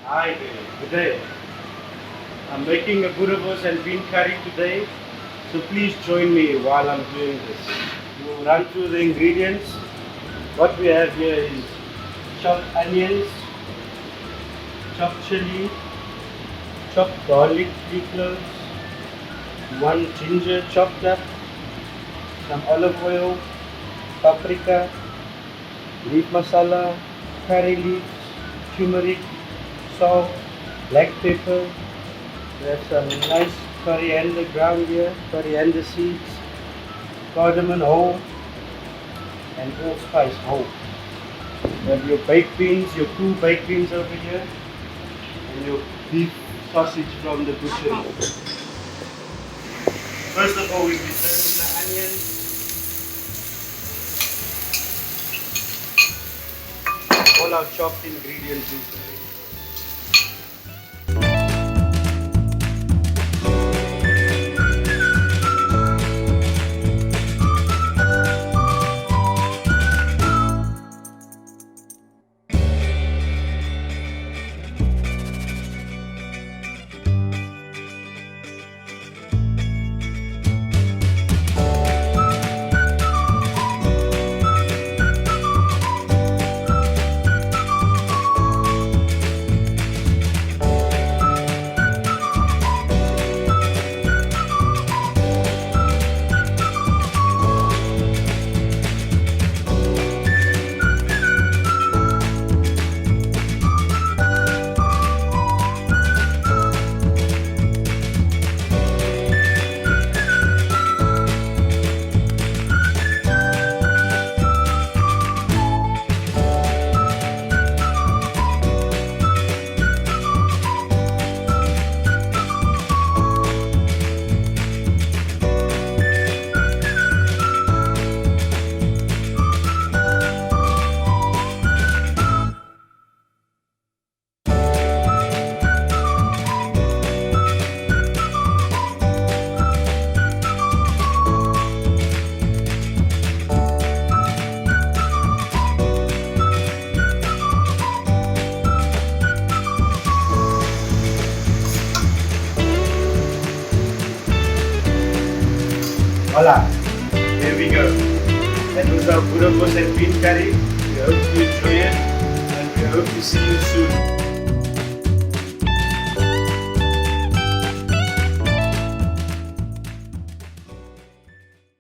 Hi there, good day. I'm making a Boerewors and Bean Curry today, so please join me while I'm doing this. We'll run through the ingredients. What we have here is chopped onions, chopped chilli, chopped garlic, 3 cloves, 1 ginger chopped up, some olive oil, paprika, leaf masala, curry leaves, turmeric, salt, black pepper. We have some nice coriander ground here, coriander seeds, cardamom whole, and allspice whole. You have your baked beans, your cool baked beans over here, and your beef sausage from the butchery. First of all, we'll be turning the onions. All our chopped ingredients in. Voila, here we go. That was our Boerewors and Bean Curry. We hope you enjoy it and we hope to see you soon.